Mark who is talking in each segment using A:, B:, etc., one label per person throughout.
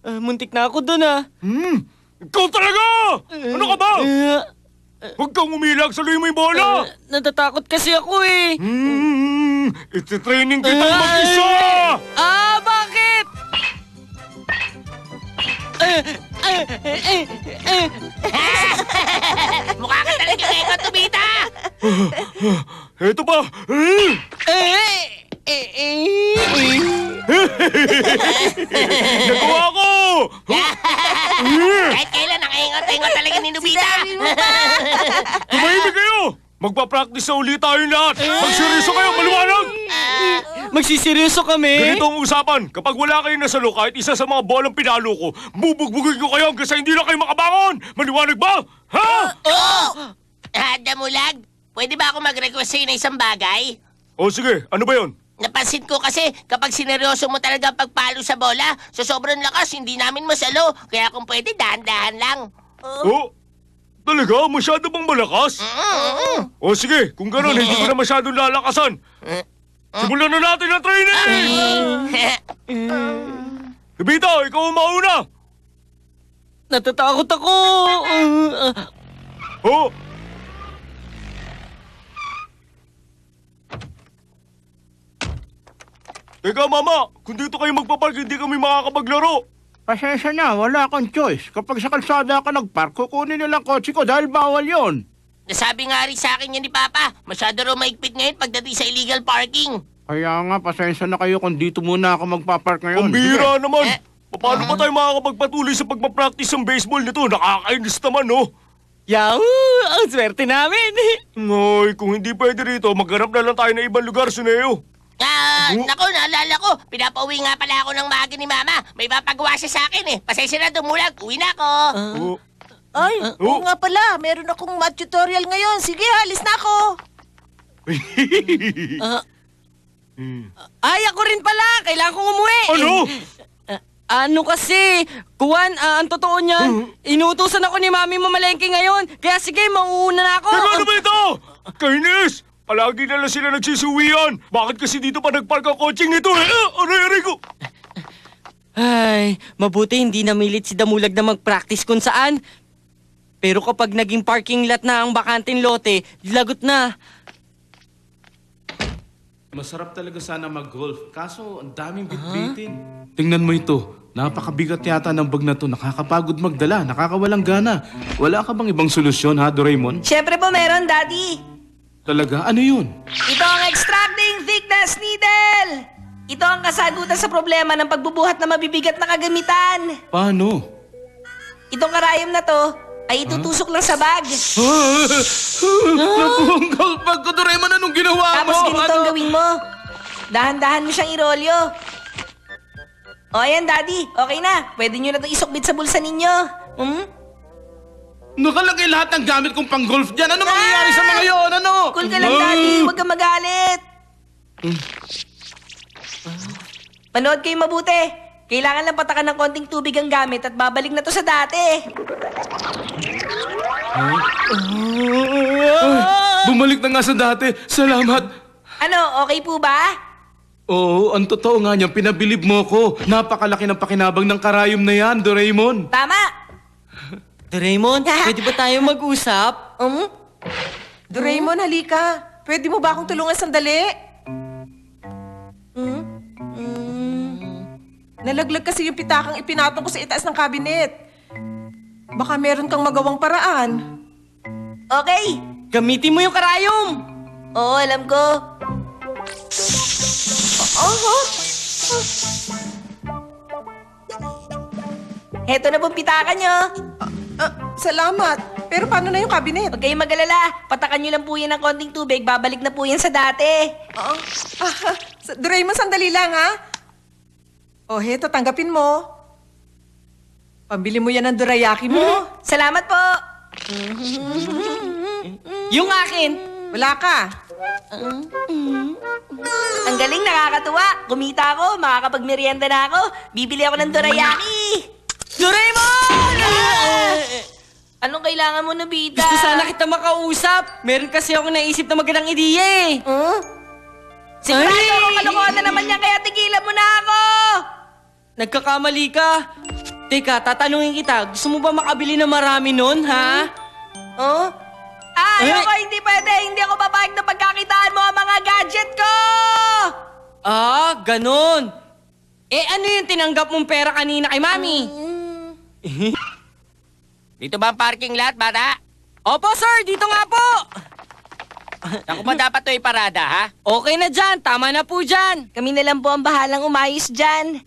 A: Muntik na ako dun
B: Ikaw talaga! Ano ka ba? Huwag kang umilag, saluhin mo yung bola!
A: Natatakot kasi ako eh.
B: Iti-training kitang mag-isa!
A: Bakit?
C: Mukha ka talaga Eko, tumita!
B: Eto pa! Nagawa ko!
C: Kahit kailan ang engot-engot talaga ni Nobita!
B: Tumahimik kayo! Magpa-practice na ulit tayong lahat! Magseryoso kayo, maliwanag!
A: Magsiseryoso kami?
B: Ganito ang usapan. Kapag wala kayo nasalo kahit isa sa mga bolang pinalo ko, bubugbugin ko kayo hanggang sa hindi na kayo makabangon! Maliwanag ba? Ha?
C: Damulag, pwede ba ako mag-request sa'yo ng isang bagay?
B: O sige, ano ba yon?
C: Napansin ko kasi kapag sineryoso mo talaga ang pagpalo sa bola, sa sobrang lakas hindi namin masalo. Kaya kung pwede, dahan-dahan lang.
B: Oh? Talaga? Masyado bang malakas? O sige, kung gano'n, hindi ko na masyadong lalakasan. Simulan na natin ang training! Nobita, ikaw ang mauna!
A: Natatakot ako.
B: Oh! Teka, Mama! Kung dito kayo magpapark, hindi kami makakapaglaro!
D: Pasensya na, wala akong choice. Kapag sa kalsada ka nagpark, kukunin nilang kotse ko dahil bawal yon.
C: Nasabi nga rin sa akin yan ni Papa, masyado raw maigpit ngayon pagdating sa illegal parking.
D: Kaya nga, pasensya na kayo kung dito muna ako magpapark ngayon.
B: Ang bihira naman! Paano pa tayo makakapagpatuloy sa pagpapractice ng baseball nito? Nakakainis naman, no?
A: Yahoo! Ang swerte namin.
B: Ngoy, kung hindi pwede rito, maghanap na lang tayo ng ibang lugar, Suneo.
C: Naku, naalala ko. Pinapauwi nga pala ako ng maaga ni Mama. May papagawa siya sa akin eh. Pasensya na, Dumulag. Uwi na ako.
B: Oh.
E: Ay, oo nga pala. Meron akong math tutorial ngayon. Sige, alis na ako.
A: Ay, ako rin pala. Kailangan kong umuwi.
B: Ano?
A: Ano kasi, Kuwan, ang totoo niyan, inuutusan ako ni Mami mamalengke ngayon. Kaya sige, mauuna na ako.
B: Teka, ano ba ito? Kainis! Palagi na lang sila nagsisuwian. Bakit kasi dito pa nagpark ang coaching nito eh? Aray ko!
A: Ay, mabuti hindi namilit si Damulag na mag-practice kung saan. Pero kapag naging parking lot na ang bakanting lote, lagot na.
D: Masarap talaga sana mag-golf. Kaso, ang daming bitbitin. Tingnan mo ito. Napakabigat yata ng bag na to. Nakakapagod magdala. Nakakawalang gana. Wala ka bang ibang solusyon, ha, Doraemon?
E: Siyempre po meron, Daddy.
D: Talaga? Ano yun?
E: Ito ang extracting thickness needle. Ito ang kasagutan sa problema ng pagbubuhat ng mabibigat na kagamitan.
D: Paano?
E: Itong karayom na to ay itutusok lang sa bag.
D: Naku, ang golf bag ko, Doraemon. Anong ginawa mo?
E: Tapos ganito ang gawin mo. Dahan-dahan mo siyang irolyo. O ayan, Daddy. Okay na. Pwede nyo na itong isukbit sa bulsa ninyo.
D: Nakalagay lahat ng gamit kong pang-golf dyan. Ano mangyayari sa mga yon? Ano?
E: Cool ka lang, Daddy. Huwag kang magalit. Manood kayo mabuti. Kailangan lang patakan ng konting tubig ang gamit at babalik na to sa dati.
D: Bumalik na nga sa dati. Salamat.
E: Ano, okay po ba?
D: Oo, ang totoo nga niyan, pinabilib mo ko. Napakalaki ng pakinabang ng karayom na yan, Doraemon.
E: Tama.
A: Doraemon, pwede ba tayo mag-usap?
E: Doraemon, halika. Pwede mo ba akong tulungan sandali? Nalaglag kasi yung pitakang ipinatong ko sa itaas ng kabinet. Baka meron kang magawang paraan. Okay.
A: Gamitin mo yung karayom.
E: Oo, alam ko. Heto na pong pitakan nyo.
F: Salamat. Pero paano na yung cabinet?
E: Huwag kayong mag-alala. Patakan nyo lang po yan ng konting tubig. Babalik na po yan sa dati.
F: Doraemon, sandali lang, ha? Oh, heto, tanggapin mo. Pambili mo yan ng dorayaki mo.
E: Salamat po.
A: Yung akin.
F: Wala ka.
E: Ang galing, nakakatuwa. Kumita ako, makakapagmerienda na ako. Bibili ako ng dorayaki.
A: Doraemon!
E: Anong kailangan mo, Nobita?
A: Gusto sana kita makausap. Meron kasi ako naisip na magandang ideya eh.
E: Sigurado ako kalokohan na naman yan, kaya tigilan mo na ako!
A: Nagkakamali ka. Teka, tatanungin kita, gusto mo ba makabili na marami nun, ha?
E: Oh? Ayoko, hindi pwede. Hindi ako papayag na pagkakitaan mo ang mga gadget ko!
A: Ah, ganun. Eh, ano yung tinanggap mong pera kanina kay Mami?
C: Dito ba ang parking lot, bata?
A: Opo, sir, dito nga po.
C: Ako ba dapat to iparada, ha?
A: Okay na dyan, tama na po dyan.
E: Kami na lang po ang bahalang umayos dyan.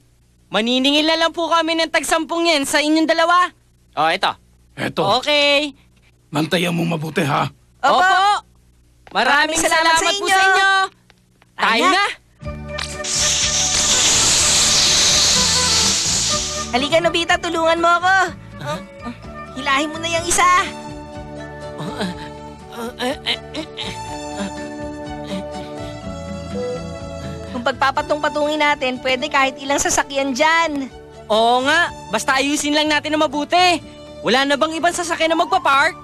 A: Maniningil na lang po kami ng tag-10 yen sa inyong dalawa.
C: Oh, ito.
D: Eto,
A: Okay.
D: bantayan mo mabuti ha.
A: Opo. Maraming salamat po sa inyo. Tayo
E: Anak.
A: na.
E: Halika, Nobita, tulungan mo ako. Hilahin mo na yung isa. Kung pagpapatong-patungin natin, pwede kahit ilang sasakyan dyan.
A: Oo nga, basta ayusin lang natin na mabuti. Wala na bang ibang sasakyan na magpa-park?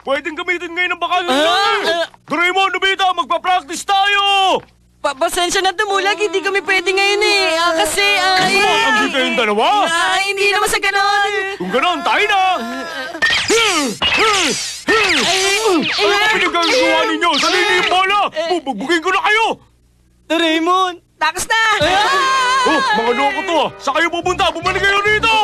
B: Pwedeng gamitin ngayon ang bakal ng
A: Ah,
B: lote!
A: ah.
B: Doraemon, Nobita, magpa-practice tayo!
A: Pasensya na Dumulag, hindi kami pwede ngayon eh. Kasi,
B: Ang kayong dalawa?
A: hindi naman sa ganon.
B: Kung ganon, tayo na! Ano ka pinagagawa ninyo? Sarili yung bola! Bubugbugin ko na kayo!
A: Doraemon!
E: Takas na!
B: Oh, mga loko to! Sa kayo pupunta? Bumalik kayo dito!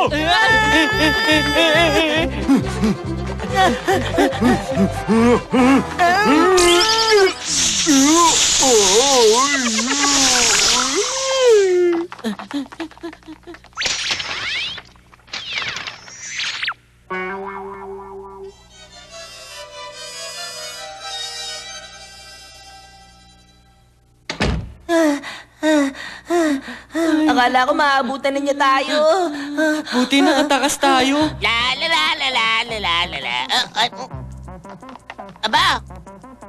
E: Akala ko maaabutan na niya tayo.
A: Buti nakatakas tayo.
C: La la la la la la la la la. Aba,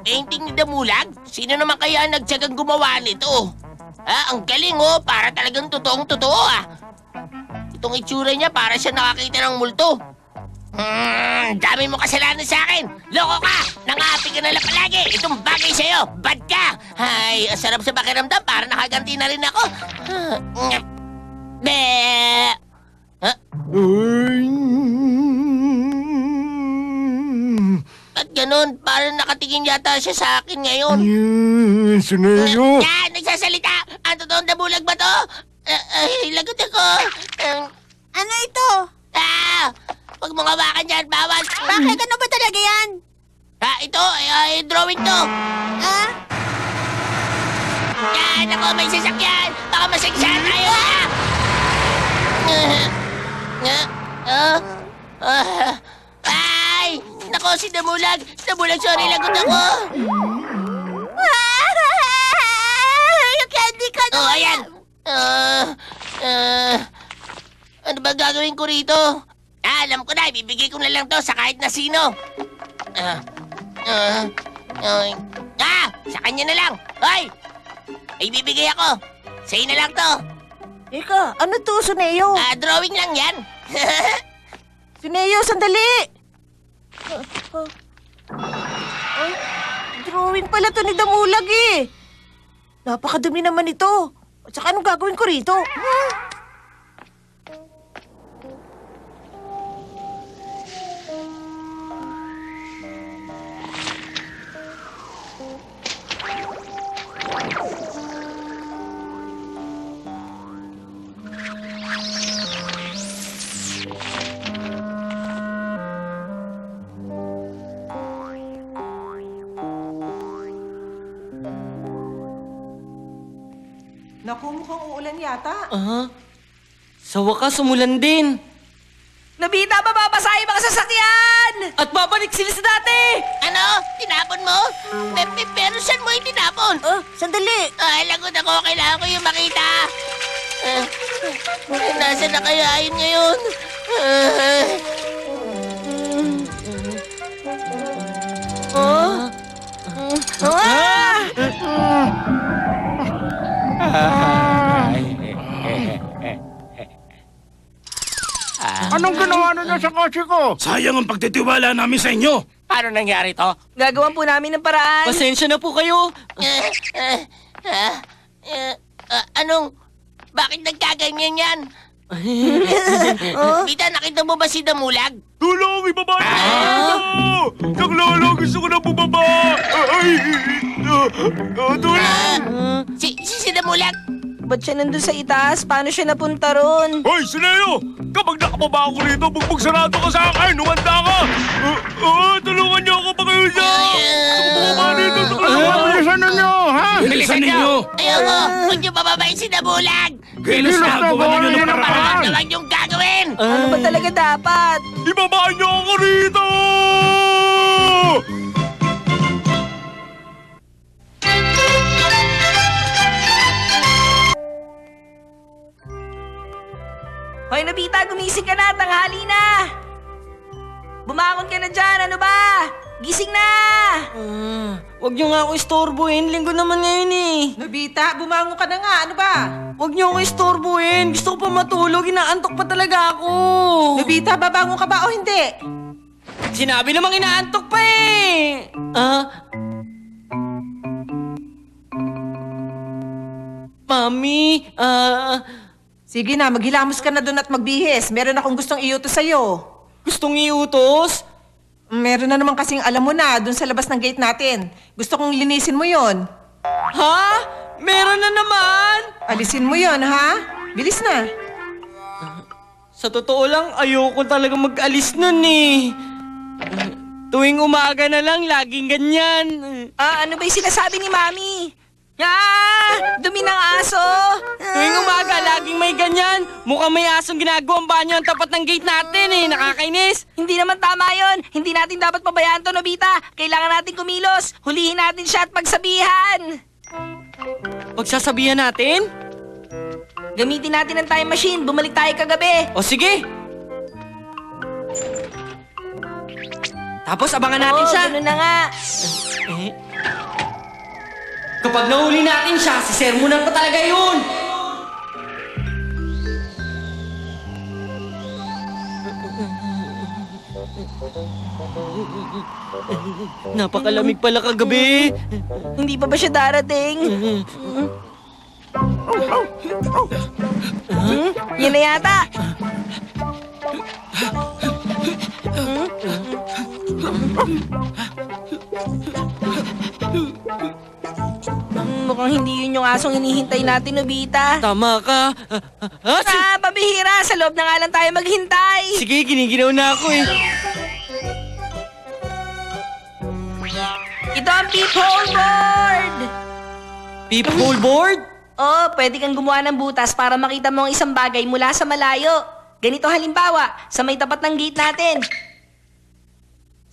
C: painting ni Damulag? Sino naman kaya ang nagtsagang gumawa nito? Ang galing oh, para talagang totoong totoo ah. Itong itsura niya para siya nakakita ng multo. Dami mo kasalanan sa akin. Loko ka! Nangapi ka na lang palagi. Itong bagay sa'yo. Bad ka! Ay, ang sarap sa pakiramdam. Para nakaganti na rin ako. Be! Ba't ganun? Parang nakatingin yata siya sa akin ngayon.
B: Suneyo!
C: Yan! Nagsasalita! Ang totoong Damulag ba to? Lagot ako.
G: Ano ito?
C: Huwag mong hawakan yan, bawal.
G: Bakit? Ano ba talaga yan?
C: Ito, drawing to.
G: Ah?
C: Yan, ako, may sasakyan. Baka masagsahan tayo na. Ay! Nako, si Damulag. Damulag, sorry, lagot ako.
G: Yung candy ka
C: Oh, ayan. Ano ba gagawin ko rito? Alam ko na, ibibigay ko na lang to sa kahit na sino. Sa kanya na lang. Hoy! Ibibigay ako. Sa'yo na lang to.
G: Ika, ano to, Suneo?
C: Drawing lang yan.
G: Suneo, sandali! Drawing pala to ni Damulag eh. Napakadumi naman ito. At saka anong gagawin ko rito?
F: Naku, mukhang uulan yata.
A: Sa wakas, umulan din.
E: Nobita, mababasahin mga sasakyan!
A: At babalik sila sa dati!
C: Ano? Tinapon mo? Pero saan mo itinapon?
G: Sandali!
C: Lagot ako. Kailangan ko yung makita. Nasaan na kaya yun ngayon?
B: Anong ginawa ninyo sa kotse ko?
D: Sayang ang pagtitiwala namin sa inyo.
C: Paano nangyari to?
E: Gagawan po namin ng paraan.
A: Pasensya na po kayo.
C: Bakit nagkaganyan yan? Nobita, nakita mo ba si Damulag?
B: Tulong! Ibaba niyo ako! Naglolo! Gusto ko na bumaba! Ay! Tulong!
C: Si Damulag?
E: Ba't siya nandun sa itaas? Paano siya napunta ron?
B: Hoy, Sineo! Kapag nakababa ako rito, bugbog sarado ka sa akin! Humanda ka! Tulungan niyo ako pa kayo dyan! Gusto ko bumaba rito!
D: Bilisan ninyo, ha? Bilisan ninyo!
C: Ayoko! Huwag niyo bababayin si Damulag!
D: Kilos na gawa ninyo ng
C: Para
D: paraan!
C: naman yung gagawin!
E: Ano ba talaga dapat?
B: Ibaba niyo ako rito!
E: Hoy, Nobita, gumising ka na. Tanghali na. Bumangon ka na dyan. Ano ba? Gising na.
A: Huwag niyo nga ako istorbohin. Linggo naman ngayon eh.
F: Nobita, bumangon ka na nga. Ano ba?
A: Huwag niyo ako istorbohin. Gusto ko pa matulog. Inaantok pa talaga ako.
F: Nobita, babangon ka ba o hindi?
A: Sinabi namang inaantok pa eh. Mami,
F: Sige na, maghilamos ka na doon at magbihis. Meron akong gustong iutos sa'yo.
A: gustong iutos?
F: Meron na naman kasing alam mo na doon sa labas ng gate natin. Gusto kong linisin mo yon.
A: Ha? Meron na naman?
F: Alisin mo yon, ha? Bilis na.
A: Sa totoo lang, ayoko talaga mag-alis nun eh. Tuwing umaga na lang, laging ganyan.
E: Ano ba yung sinasabi ni Mami? Dumi ng aso.
A: Tuwing umaga, laging may ganyan. Mukhang may asong ginagawang banyo ang tapat ng gate natin eh. Nakakainis.
E: Hindi naman tama yon. Hindi natin dapat pabayaan to, Nobita. Kailangan natin kumilos. Hulihin natin siya at pagsabihan.
A: Pagsasabihan natin?
E: Gamitin natin ang time machine. Bumalik tayo kagabi.
A: O sige. Tapos abangan natin siya.
E: Ganun na nga.
A: Kapag nahuli natin siya, sisermonan ko talaga yun. Napakalamig pala kagabi.
E: Hindi pa ba siya darating? Yan na yata. Mukhang hindi yun yung asong hinihintay natin, Nobita.
A: Tama ka.
E: Pabihira! Sa loob na nga lang tayo maghintay.
A: Sige, giniginaw na ako eh.
E: Ito ang peephole board!
A: Peephole board?
E: Pwede kang gumawa ng butas para makita mo ang isang bagay mula sa malayo. Ganito halimbawa, sa may tapat ng gate natin.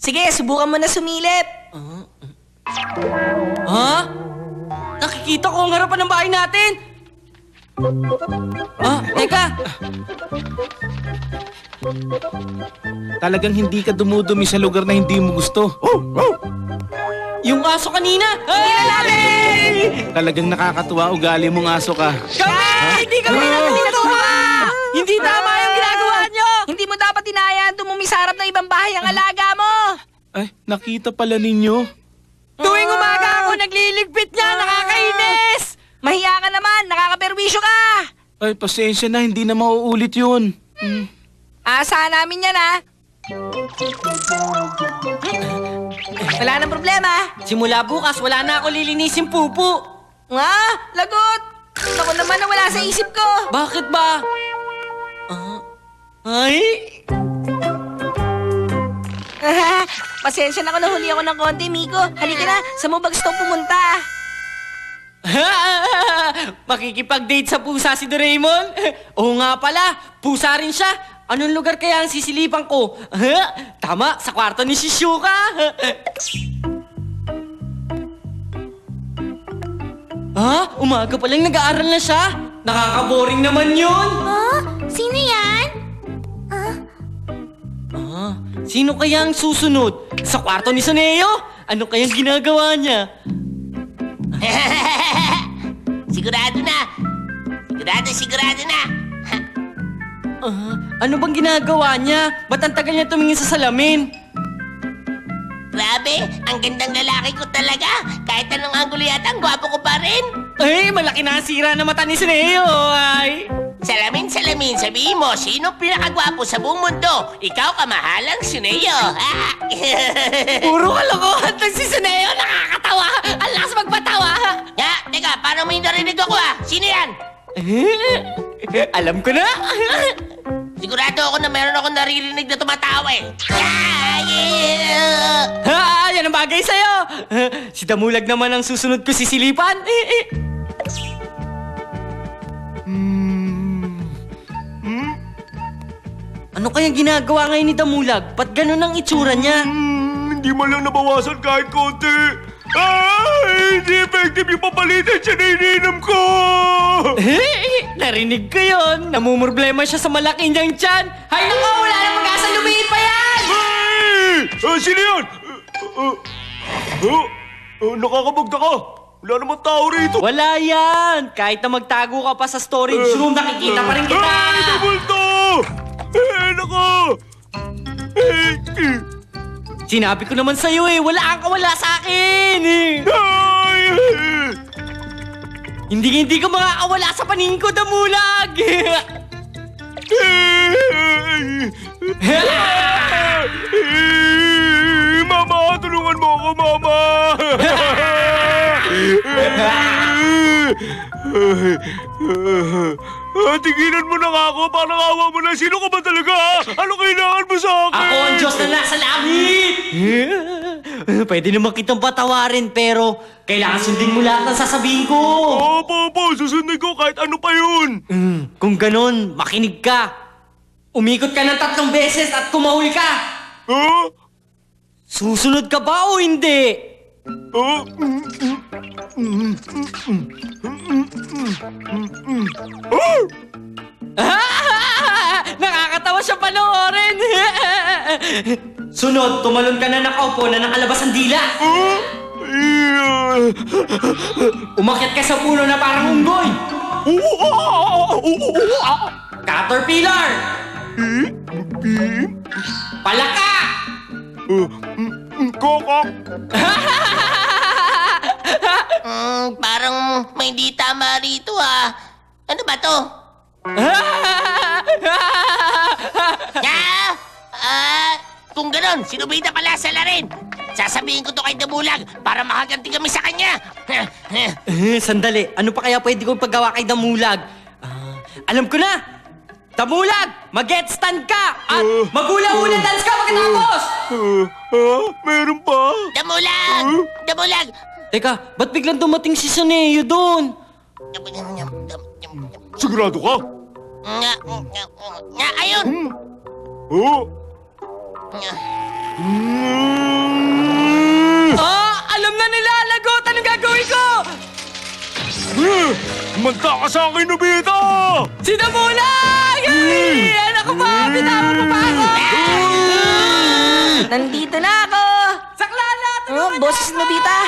E: Sige, subukan mo na sumilip.
A: Ha? Nakikita ko ang harapan ng bahay natin. Teka.
D: Talagang hindi ka dumudumi sa lugar na hindi mo gusto.
A: Yung aso kanina. Hey!
D: Talagang nakakatuwa ugali mong aso ka.
A: Kami! Hindi kami natutuwa! Hindi tama yung ginagawa nyo!
E: Hindi mo dapat inayaan dumumi sa harap ng ibang bahay ang alaga mo.
D: Ay, nakita pala ninyo.
A: Tuwing umaga ako nagliligpit niya, nakakainis!
E: Mahiya ka naman, nakakaperwisyo ka.
D: Ay, pasensya na, hindi na mauulit yun.
E: Asahan namin yan, ha? Wala nang problema.
A: Simula bukas, wala na ako lilinisin pupo.
E: Lagot! Ako naman na wala sa isip ko.
A: Bakit ba? Ay?
E: Pasensya na ako nahuli ako ng konti, Miko. Halika na, saan mo ba gusto pumunta?
A: Makikipag-date sa pusa si Doraemon? Oo nga pala, pusa rin siya. Anong lugar kaya ang sisilipan ko? Tama, sa kwarto ni Shizuka. Umaga pa lang nag-aaral na siya. Nakaka-boring naman yun.
G: Sino yan?
A: Sino kaya ang susunod? Sa kwarto ni Soneo? Ano kayang ginagawa niya?
C: Sigurado na. Sigurado na.
A: Ano bang ginagawa niya? Ba't ang tagal niya tumingin sa salamin?
C: Grabe, ang gandang lalaki ko talaga. Kahit anong anggulo yata, ang gwapo ko pa rin.
A: Ay, malaki na ang sira na mata ni Suneo, ay.
C: Salamin, sabihin mo, sino pinakagwapo sa buong mundo? Ikaw, kamahalang Suneo.
A: Puro kalokohan lang si Suneo, nakakatawa. Ang lakas magpatawa.
C: Nga, teka, paano may narinig ako Sino yan?
A: Alam ko na.
C: Sigurado ako na meron akong naririnig na tumatawa
A: Yan ang bagay sa'yo. Si Damulag naman ang susunod ko sisilipan. Ano kayang ginagawa ngayon ni Damulag? Ba't ganun ang itsura niya?
B: Hindi man lang nabawasan kahit konti. Hindi effective yung papalitan siya na iniinom ko!
A: Narinig ko yun. Namumroblema siya sa malaki niyang tiyan. Hay nako, wala na mag-asa, lumiit pa yan!
B: Sino yan? Nakakabagtaka. Wala naman tao rito.
A: Wala yan. Kahit na magtago ka pa sa storage room, nakikita pa rin kita.
B: Ito multo! Nako!
A: Sinabi ko naman sa'yo wala kang kawala sa akin. Hindi ka makakawala sa paningin ko, Damulag.
B: Mama, tulungan mo ako, Mama! Tigilan mo na nga ako, parang awa mo na. Sino ka ba talaga? Ano kailangan mo sa akin?
A: Ako ang Diyos na nasa langit. Pwede naman kitang patawarin, pero kailangan sundin mo lahat ng sasabihin ko.
B: Opo, susundin ko kahit ano pa yun.
A: Kung ganon, makinig ka. Umikot ka ng 3 beses at kumahul ka.
B: Huh?
A: Susunod ka ba o hindi?
B: Huh?
A: Nakakatawa siya panoorin. Sunod, tumalon ka na nakaupo na nakalabas ang dila. Umakyat ka sa puno na parang unggoy. Caterpillar. Palaka.
B: Kokok!
C: Parang may di tama rito Ano ba to? Kung ganon, si Nobita pala sa larin. Sasabihin ko to kay Damulag para makaganti kami sa kanya.
A: Sandali, ano pa kaya pwede kong paggawa kay Damulag? Alam ko na! Damulag! Mag-headstand ka! At magula-hula dance ka pagkatapos!
B: Meron pa?
C: Damulag!
B: Teka,
A: ba't biglang dumating si Suneo doon?
B: Sigurado ka?
C: Ayun!
A: Alam na nila! Lagot! Anong gagawin ko?
B: Manta ka sa akin, Nobita!
A: Si Damulag! Anak ko ba? Bitawan mo pa ako!
E: Nandito na ako!
A: Saklala! Tulungan niyo
E: Boses
A: ako!
E: Nobita!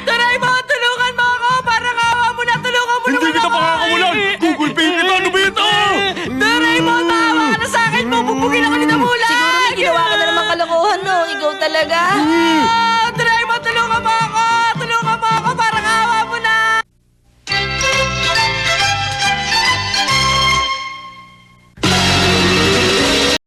A: Doraemon, tulungan mo ako! Parang awa mo na! Tulungan mo
B: Hindi
A: naman
B: kita
A: ako!
B: pakakawalan! Gugulpin kita, Nobita!
A: Doraemon, maawa ka na sa akin! Bubugin ako ni Damulag!
E: Siguro may ginawa ka na namang kalokohan, no? Ikaw talaga.